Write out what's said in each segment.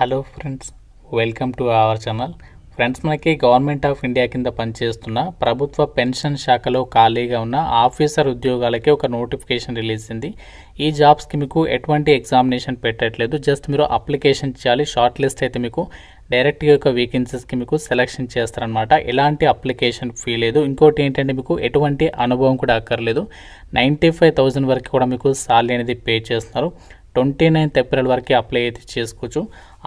Hello friends, welcome to our channel. Friends, మనకి government of India కింద పనిచేస్తున్న ప్రభుత్వ పెన్షన్ శాఖలో ఖాళీగా ఉన్న ఆఫీసర్ ఉద్యోగాలకి ఒక నోటిఫికేషన్ రిలీజ్ అయింది. ఈ జాబ్స్కి మీకు ఎటువంటి ఎగ్జామినేషన్ పెట్టట్లేదు, జస్ట్ మీరు అప్లికేషన్ చేయాలి. షార్ట్ లిస్ట్ అయితే మీకు డైరెక్ట్గా ఒక వేకెన్సీస్కి మీకు సెలెక్షన్ చేస్తారనమాట. ఎలాంటి అప్లికేషన్ ఫీ లేదు. ఇంకోటి ఏంటంటే మీకు ఎటువంటి అనుభవం కూడా అక్కర్లేదు. 95,000 వరకు కూడా మీకు సాలరీ అనేది పే చేస్తున్నారు. 29th ఏప్రిల్ వరకు అప్లై అయితే చేసుకోవచ్చు.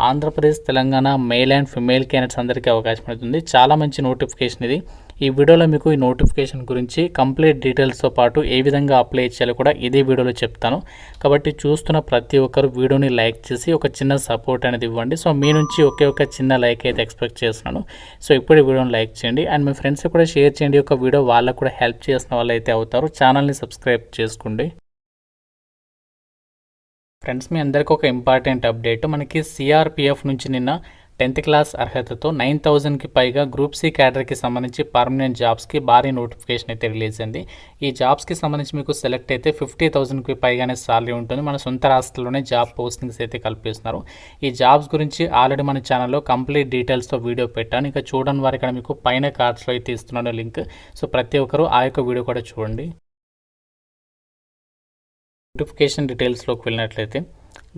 Andhra Pradesh, Telangana male and female candidates అందరికీ అవకాశం అవుతుంది. చాలా మంచి నోటిఫికేషన్ ఇది. ఈ వీడియోలో మీకు ఈ నోటిఫికేషన్ గురించి కంప్లీట్ డీటెయిల్స్తో పాటు ఏ విధంగా అప్లై చేయాలో కూడా ఇదే వీడియోలో చెప్తాను. కాబట్టి చూస్తున్న ప్రతి ఒక్కరు వీడియోని లైక్ చేసి ఒక చిన్న సపోర్ట్ అనేది ఇవ్వండి. సో మీ నుంచి ఒకే ఒక చిన్న లైక్ అయితే ఎక్స్పెక్ట్ చేస్తున్నాను. సో ఇప్పుడు ఈ వీడియోని లైక్ చేయండి అండ్ మీ ఫ్రెండ్స్ కూడా షేర్ చేయండి. ఒక వీడియో వాళ్ళకు కూడా హెల్ప్ చేసిన వాళ్ళు అయితే అవుతారు. ఛానల్ని సబ్స్క్రైబ్ చేసుకోండి. ఫ్రెండ్స్, మీ అందరికీ ఒక ఇంపార్టెంట్ అప్డేట్. మనకి సిఆర్పిఎఫ్ నుంచి నిన్న 10th క్లాస్ అర్హతతో 9,000కి పైగా గ్రూప్ సి క్యాడర్కి సంబంధించి పర్మనెంట్ జాబ్స్కి భారీ నోటిఫికేషన్ అయితే రిలీజ్ అయింది. ఈ జాబ్స్కి సంబంధించి మీకు సెలెక్ట్ అయితే 50,000కి పైగానే సాలరీ ఉంటుంది. మన సొంత రాష్ట్రంలోనే జాబ్ పోస్టింగ్స్ అయితే కల్పిస్తున్నారు. ఈ జాబ్స్ గురించి ఆల్రెడీ మన ఛానల్లో కంప్లీట్ డీటెయిల్స్తో వీడియో పెట్టాను. ఇక చూడని వారు ఇక్కడ మీకు పైన కార్డ్స్లో అయితే ఇస్తున్నాను లింక్. సో ప్రతి ఒక్కరు ఆ యొక్క వీడియో కూడా చూడండి. నోటిఫికేషన్ డీటెయిల్స్లోకి వెళ్ళినట్లయితే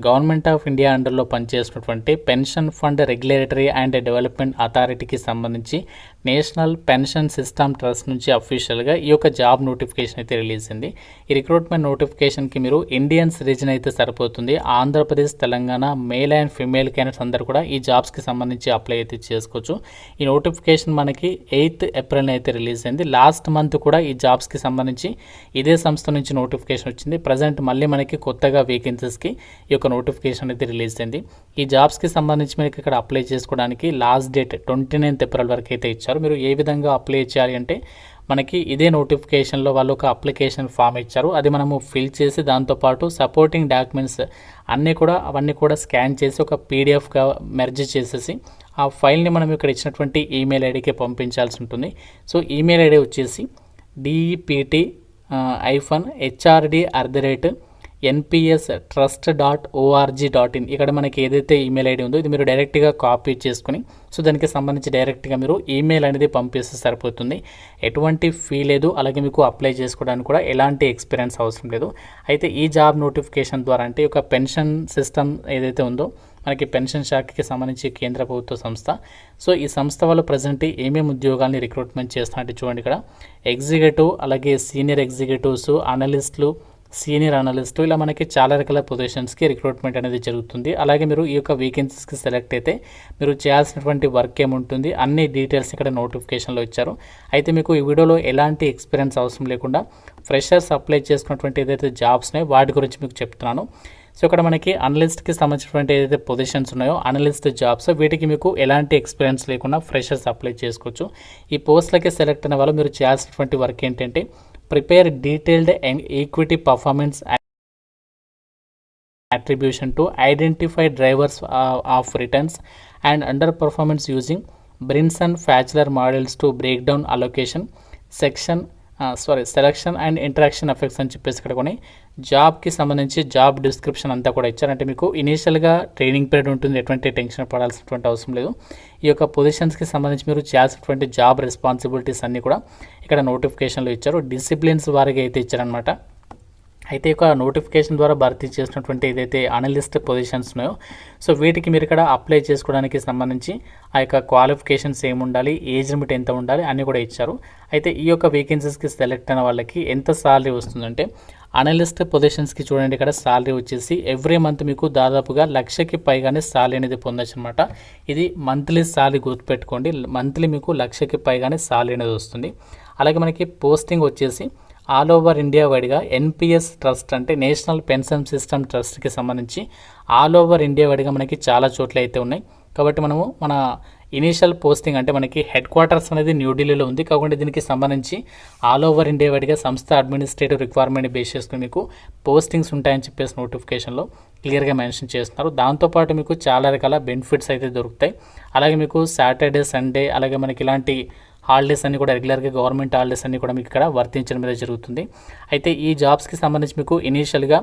గవర్నమెంట్ ఆఫ్ ఇండియా అండర్లో పనిచేసినటువంటి pension fund regulatory and development అథారిటీకి సంబంధించి నేషనల్ పెన్షన్ సిస్టమ్ ట్రస్ట్ నుంచి అఫీషియల్గా ఈ యొక్క జాబ్ నోటిఫికేషన్ అయితే రిలీజ్ అయింది. ఈ రిక్రూట్మెంట్ నోటిఫికేషన్కి మీరు ఇండియన్ సిటిజన్ అయితే సరిపోతుంది. Andhra Pradesh, Telangana male and female candidates అందరూ కూడా ఈ జాబ్స్కి సంబంధించి అప్లై అయితే చేసుకోవచ్చు. ఈ నోటిఫికేషన్ మనకి 8th ఏప్రిల్ అయితే రిలీజ్ అయింది. లాస్ట్ మంత్ కూడా ఈ జాబ్స్కి సంబంధించి ఇదే సంస్థ నుంచి నోటిఫికేషన్ వచ్చింది. ప్రజెంట్ మళ్ళీ మనకి కొత్తగా వేకెన్సీస్కి ఈ యొక్క నోటిఫికేషన్ అయితే రిలీజ్ అయింది. ఈ జాబ్స్కి సంబంధించి మీకు ఇక్కడ అప్లై చేసుకోవడానికి లాస్ట్ డేట్ 29th ఏప్రిల్ వరకు అయితే ఇచ్చారు. మీరు ఏ విధంగా అప్లై చేయాలి అంటే మనకి ఇదే నోటిఫికేషన్లో వాళ్ళు ఒక అప్లికేషన్ ఫామ్ ఇచ్చారు. అది మనము ఫిల్ చేసి దాంతోపాటు సపోర్టింగ్ డాక్యుమెంట్స్ అవన్నీ కూడా స్కాన్ చేసి ఒక పీడిఎఫ్గా మెర్జ్ చేసేసి ఆ ఫైల్ని మనం ఇక్కడ ఇచ్చినటువంటి ఈమెయిల్ ఐడికి పంపించాల్సి ఉంటుంది. సో ఈమెయిల్ ఐడి వచ్చేసి DEPT-HRD@npstrust.org.in. ఇక్కడ మనకి ఏదైతే ఈమెయిల్ ఐడి ఉందో ఇది మీరు డైరెక్ట్గా కాపీ చేసుకుని సో దానికి సంబంధించి డైరెక్ట్గా మీరు ఈమెయిల్ అనేది పంపిస్తే సరిపోతుంది. ఎటువంటి ఫీ లేదు. అలాగే మీకు అప్లై చేసుకోవడానికి కూడా ఎలాంటి ఎక్స్పీరియన్స్ అవసరం లేదు. అయితే ఈ జాబ్ నోటిఫికేషన్ ద్వారా అంటే ఒక పెన్షన్ సిస్టమ్ ఏదైతే ఉందో మనకి పెన్షన్ శాఖకి సంబంధించి కేంద్ర ప్రభుత్వ సంస్థ. సో ఈ సంస్థ వాళ్ళు ప్రజెంట్ ఏమేమి ఉద్యోగాల్ని రిక్రూట్మెంట్ చేస్తారంటే చూడండి, ఇక్కడ ఎగ్జిక్యూటివ్, అలాగే సీనియర్ ఎగ్జిక్యూటివ్స్, అనలిస్టులు, సీనియర్ అనలిస్టు, ఇలా మనకి చాలా రకాల పొజిషన్స్కి రిక్రూట్మెంట్ అనేది జరుగుతుంది. అలాగే మీరు ఈ యొక్క వేకెన్సీస్కి సెలెక్ట్ అయితే మీరు చేయాల్సినటువంటి వర్క్ ఏముంటుంది అన్ని డీటెయిల్స్ ఇక్కడ నోటిఫికేషన్లో ఇచ్చారు. అయితే మీకు ఈ వీడియోలో ఎలాంటి ఎక్స్పీరియన్స్ అవసరం లేకుండా ఫ్రెషర్స్ అప్లై చేసుకున్నటువంటి ఏదైతే జాబ్స్ ఉన్నాయో వాటి గురించి మీకు చెప్తున్నాను. సో ఇక్కడ మనకి అనలిస్ట్కి సంబంధించినటువంటి ఏదైతే పొజిషన్స్ ఉన్నాయో అనలిస్ట్ జాబ్స్, వీటికి మీకు ఎలాంటి ఎక్స్పీరియన్స్ లేకుండా ఫ్రెషర్స్ అప్లై చేసుకోవచ్చు. ఈ పోస్టులకి సెలెక్ట్ అయిన వాళ్ళు మీరు చేయాల్సినటువంటి వర్క్ ఏంటంటే prepare detailed and equity performance attribution to identify drivers of returns and underperformance using Brinson-Fachler models to break down allocation, selection and interaction effects అని చెప్పేసి ఇక్కడ కొన్ని జాబ్కి సంబంధించి జాబ్ డిస్క్రిప్షన్ అంతా కూడా ఇచ్చారంటే మీకు ఇనీషియల్గా ట్రైనింగ్ పీరియడ్ ఉంటుంది. ఎటువంటి టెన్షన్ పడాల్సినటువంటి అవసరం లేదు. ఈ యొక్క పొజిషన్స్కి సంబంధించి మీరు చేయాల్సినటువంటి జాబ్ రెస్పాన్సిబిలిటీస్ అన్నీ కూడా ఇక్కడ నోటిఫికేషన్లో ఇచ్చారు. డిసిప్లిన్స్ వారికి అయితే ఇచ్చారనమాట. అయితే ఒక నోటిఫికేషన్ ద్వారా భర్తీ చేసినటువంటి ఏదైతే అనలిస్ట్ పొజిషన్స్ ఉన్నాయో సో వీటికి మీరు ఇక్కడ అప్లై చేసుకోవడానికి సంబంధించి ఆ యొక్క క్వాలిఫికేషన్స్ ఏముండాలి, ఏజ్ లిమిట్ ఎంత ఉండాలి అన్నీ కూడా ఇచ్చారు. అయితే ఈ యొక్క వేకెన్సీస్కి సెలెక్ట్ అయిన వాళ్ళకి ఎంత సాలరీ వస్తుందంటే అనలిస్ట్ పొజిషన్స్కి చూడండి, ఇక్కడ సాలరీ వచ్చేసి ఎవ్రీ మంత్ మీకు దాదాపుగా 1,00,000కి పైగానే సాలరీ అనేది పొందొచ్చు అనమాట. ఇది మంత్లీ సాలరీ గుర్తుపెట్టుకోండి. మంత్లీ మీకు 1,00,000కి పైగానే సాలరీ అనేది వస్తుంది. అలాగే మనకి పోస్టింగ్ వచ్చేసి ఆల్ ఓవర్ ఇండియా వైడ్గా ఎన్పిఎస్ ట్రస్ట్ అంటే నేషనల్ పెన్షన్ సిస్టమ్ ట్రస్ట్కి సంబంధించి ఆల్ ఓవర్ ఇండియా వైడ్గా మనకి చాలా చోట్ల అయితే ఉన్నాయి. కాబట్టి మనము మన ఇనీషియల్ పోస్టింగ్ అంటే మనకి హెడ్ క్వార్టర్స్ అనేది న్యూఢిల్లీలో ఉంది. కాబట్టి దీనికి సంబంధించి ఆల్ ఓవర్ ఇండియా వైడ్గా సంస్థ అడ్మినిస్ట్రేటివ్ రిక్వైర్మెంట్ బేస్ చేసుకుని మీకు పోస్టింగ్స్ ఉంటాయని చెప్పేసి నోటిఫికేషన్లో క్లియర్గా మెన్షన్ చేస్తున్నారు. దాంతోపాటు మీకు చాలా రకాల బెనిఫిట్స్ అయితే దొరుకుతాయి. అలాగే మీకు సాటర్డే, సండే, అలాగే మనకి ఇలాంటి హాలిడేస్ అన్నీ కూడా రెగ్యులర్గా గవర్నమెంట్ హాలిడేస్ అన్నీ కూడా మీకు ఇక్కడ వర్తించడం మీద జరుగుతుంది. అయితే ఈ జాబ్స్కి సంబంధించి మీకు ఇనీషియల్గా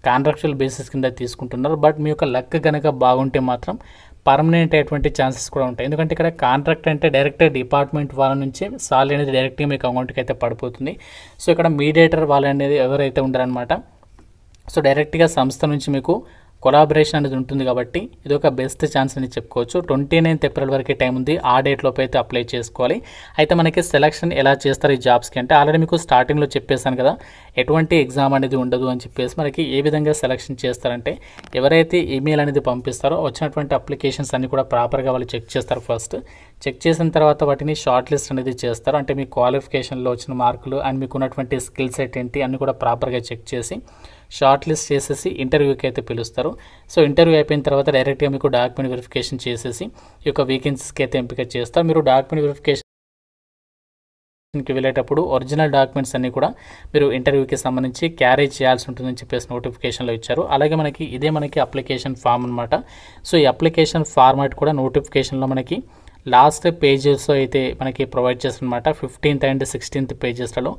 కాంట్రాక్చువల్ బేసిస్ కింద తీసుకుంటున్నారు. బట్ మీ యొక్క లక్ కనుక బాగుంటే మాత్రం పర్మనెంట్ అయ్యేటువంటి ఛాన్సెస్ కూడా ఉంటాయి. ఎందుకంటే ఇక్కడ కాంట్రాక్ట్ అంటే డైరెక్ట్ డిపార్ట్మెంట్ వాళ్ళ నుంచి సాలరీ అనేది డైరెక్ట్గా మీకు అకౌంట్కి అయితే పడిపోతుంది. సో ఇక్కడ మీడియేటర్ వాళ్ళు అనేది ఎవరైతే ఉండరనమాట, సో డైరెక్ట్గా సంస్థ నుంచి మీకు కొలాబరేషన్ అనేది ఉంటుంది కాబట్టి ఇది ఒక బెస్ట్ ఛాన్స్ అని చెప్పుకోవచ్చు. 29th ఏప్రిల్ వరకు టైం ఉంది. ఆ డేట్ లోపు అయితే అప్లై చేసుకోవాలి. అయితే మనకి సెలక్షన్ ఎలా చేస్తారు ఈ జాబ్స్కి అంటే ఆల్రెడీ మీకు స్టార్టింగ్లో చెప్పేశాను కదా, ఎటువంటి ఎగ్జామ్ అనేది ఉండదు అని చెప్పేసి మనకి ఏ విధంగా సెలక్షన్ చేస్తారంటే ఎవరైతే ఈమెయిల్ అనేది పంపిస్తారో వచ్చినటువంటి అప్లికేషన్స్ అన్ని కూడా ప్రాపర్గా వాళ్ళు చెక్ చేస్తారు. ఫస్ట్ చెక్ చేసిన తర్వాత వాటిని షార్ట్ లిస్ట్ అనేది చేస్తారు. అంటే మీ క్వాలిఫికేషన్లో వచ్చిన మార్కులు అండ్ మీకు ఉన్నటువంటి స్కిల్ సెట్ ఏంటి అన్ని కూడా ప్రాపర్గా చెక్ చేసి షార్ట్ లిస్ట్ చేసేసి ఇంటర్వ్యూకి అయితే పిలుస్తారు. సో ఇంటర్వ్యూ అయిపోయిన తర్వాత డైరెక్ట్గా మీకు డాక్యుమెంట్ వెరిఫికేషన్ చేసేసి ఈ యొక్క వేకెన్సీస్కి అయితే ఎంపిక చేస్తారు. మీరు డాక్యుమెంట్ వెరిఫికేషన్కి వెళ్ళేటప్పుడు ఒరిజినల్ డాక్యుమెంట్స్ అన్నీ కూడా మీరు ఇంటర్వ్యూకి సంబంధించి క్యారీ చేయాల్సి ఉంటుందని చెప్పేసి నోటిఫికేషన్లో ఇచ్చారు. అలాగే మనకి మనకి అప్లికేషన్ ఫామ్ అనమాట. సో ఈ అప్లికేషన్ ఫార్మాట్ కూడా నోటిఫికేషన్లో మనకి లాస్ట్ పేజెస్లో అయితే మనకి ప్రొవైడ్ చేస్తారనమాట, 15th and 16th పేజెస్లలో.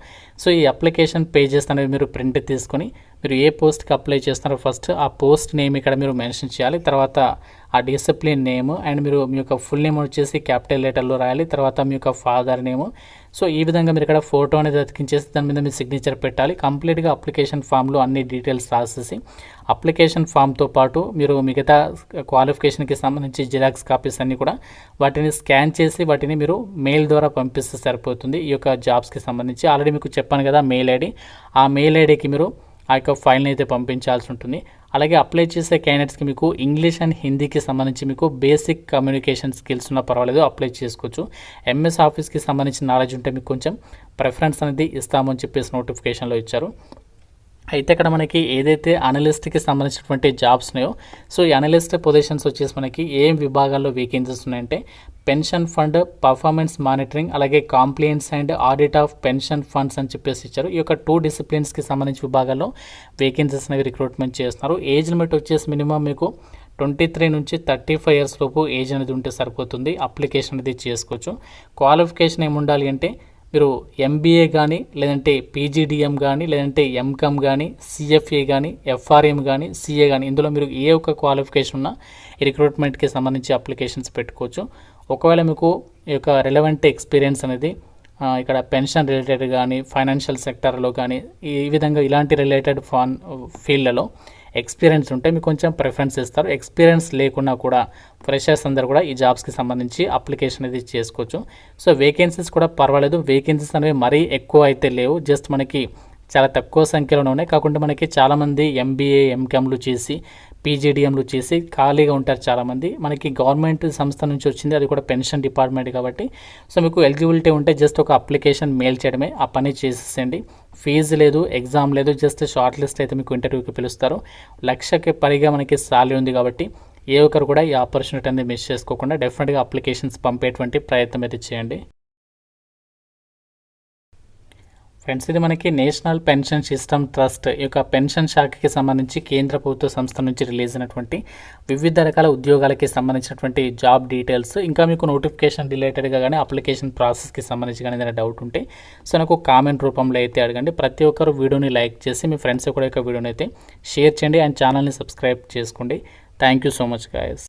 సో ఈ అప్లికేషన్ పేజెస్ అనేవి మీరు ప్రింట్ తీసుకొని మీరు ఏ పోస్ట్కి అప్లై చేస్తున్నారో ఫస్ట్ ఆ పోస్ట్ నేమ్ ఇక్కడ మీరు మెన్షన్ చేయాలి. తర్వాత ఆ డిసిప్లిన్ నేమ్ అండ్ మీరు మీ యొక్క ఫుల్ నేమ్ వచ్చేసి క్యాపిటల్ లెటర్లో రాయాలి. తర్వాత మీ యొక్క ఫాదర్ నేమ్. సో ఈ విధంగా మీరు ఇక్కడ ఫోటో అనేది అతికించేసి దాని మీద మీ సిగ్నేచర్ పెట్టాలి. కంప్లీట్గా అప్లికేషన్ ఫామ్లో అన్ని డీటెయిల్స్ రాసేసి అప్లికేషన్ ఫామ్తో పాటు మీరు మిగతా క్వాలిఫికేషన్కి సంబంధించి జిరాక్స్ కాపీస్ అన్నీ కూడా వాటిని స్కాన్ చేసి వాటిని మీరు మెయిల్ ద్వారా పంపిస్తే సరిపోతుంది. ఈ యొక్క జాబ్స్కి సంబంధించి ఆల్రెడీ మీకు చెప్పాను కదా మెయిల్ ఐడి, ఆ మెయిల్ ఐడికి మీరు ఆ యొక్క ఫైల్ని అయితే పంపించాల్సి ఉంటుంది. అలాగే అప్లై చేసే క్యాండిడేట్స్కి మీకు ఇంగ్లీష్ అండ్ హిందీకి సంబంధించి మీకు బేసిక్ కమ్యూనికేషన్ స్కిల్స్ ఉన్నా పర్వాలేదు, అప్లై చేసుకోవచ్చు. ఎంఎస్ ఆఫీస్కి సంబంధించిన నాలెడ్జ్ ఉంటే మీకు కొంచెం ప్రిఫరెన్స్ అనేది ఇస్తామని చెప్పేసి నోటిఫికేషన్లో ఇచ్చారు. అయితే ఇక్కడ మనకి ఏదైతే అనలిస్ట్కి సంబంధించినటువంటి జాబ్స్ ఉన్నాయో సో ఈ అనలిస్ట్ పొజిషన్స్ వచ్చేసి మనకి ఏం విభాగాల్లో వేకెన్సీస్ ఉన్నాయంటే పెన్షన్ ఫండ్, పర్ఫార్మెన్స్ మానిటరింగ్, అలాగే compliance and audit of pension funds అని చెప్పేసి ఇచ్చారు. ఈ యొక్క 2 డిసిప్లిన్స్కి సంబంధించి విభాగాల్లో వేకెన్సీస్ అనేవి రిక్రూట్మెంట్ చేస్తున్నారు. ఏజ్ లిమిట్ వచ్చేసి మినిమం మీకు 23 నుంచి 35 ఇయర్స్ లోపు ఏజ్ అనేది ఉంటే సరిపోతుంది, అప్లికేషన్ అనేది చేసుకోవచ్చు. క్వాలిఫికేషన్ ఏముండాలి అంటే మీరు ఎంబీఏ కానీ లేదంటే పీజీడిఎం కానీ లేదంటే ఎంకామ్ కానీ సిఎఫ్ఏ కానీ ఎఫ్ఆర్ఎం కానీ సిఏ కానీ ఇందులో మీరు ఏ ఒక్క క్వాలిఫికేషన్ ఉన్నా ఈ రిక్రూట్మెంట్కి సంబంధించి అప్లికేషన్స్ పెట్టుకోవచ్చు. ఒకవేళ మీకు ఈ యొక్క రిలవెంట్ ఎక్స్పీరియన్స్ అనేది ఇక్కడ పెన్షన్ రిలేటెడ్ కానీ ఫైనాన్షియల్ సెక్టర్లో కానీ ఈ విధంగా ఇలాంటి రిలేటెడ్ ఫీల్డ్లలో ఎక్స్పీరియన్స్ ఉంటే మీకు కొంచెం ప్రిఫరెన్స్ ఇస్తారు. ఎక్స్పీరియన్స్ లేకున్నా కూడా ఫ్రెషర్స్ అందరూ కూడా ఈ జాబ్స్కి సంబంధించి అప్లికేషన్ అనేది చేసుకోవచ్చు. సో వేకెన్సీస్ కూడా పర్వాలేదు, వేకెన్సీస్ అనేవి మరీ ఎక్కువ అయితే లేవు, జస్ట్ మనకి చాలా తక్కువ సంఖ్యలోనే ఉన్నాయి. కాకుండా మనకి చాలామంది ఎంబీఏ ఎంకామ్లు చేసి పీజీడిఎంలు చేసి ఖాళీగా ఉంటారు చాలామంది. మనకి గవర్నమెంట్ సంస్థ నుంచి వచ్చింది, అది కూడా పెన్షన్ డిపార్ట్మెంట్ కాబట్టి సో మీకు ఎలిజిబిలిటీ ఉంటే జస్ట్ ఒక అప్లికేషన్ మెయిల్ చేయడమే, ఆ పని చేసేసండి. ఫీజు లేదు, ఎగ్జామ్ లేదు, జస్ట్ షార్ట్ లిస్ట్ అయితే మీకు ఇంటర్వ్యూకి పిలుస్తారు. 1,00,000కి పైగా మనకి సాలరీ ఉంది కాబట్టి ఏ ఒక్కరు కూడా ఈ ఆపర్చునిటీ అనేది మిస్ చేసుకోకుండా డెఫినెట్గా అప్లికేషన్స్ పంపేటువంటి ప్రయత్నం అయితే చేయండి. ఫ్రెండ్స్, ఇది మనకి నేషనల్ పెన్షన్ సిస్టమ్ ట్రస్ట్ ఈ యొక్క పెన్షన్ శాఖకి సంబంధించి కేంద్ర ప్రభుత్వ సంస్థ నుంచి రిలీజ్ అయినటువంటి వివిధ రకాల ఉద్యోగాలకి సంబంధించినటువంటి జాబ్ డీటెయిల్స్. ఇంకా మీకు నోటిఫికేషన్ రిలేటెడ్గా కానీ అప్లికేషన్ ప్రాసెస్కి సంబంధించి కానీ ఏదైనా డౌట్ ఉంటే సో నాకు కామెంట్ రూపంలో అయితే అడగండి. ప్రతి ఒక్కరు వీడియోని లైక్ చేసి మీ ఫ్రెండ్స్ కూడా యొక్క వీడియోని అయితే షేర్ చేయండి అండ్ ఛానల్ని సబ్స్క్రైబ్ చేసుకోండి. Thank you so much guys.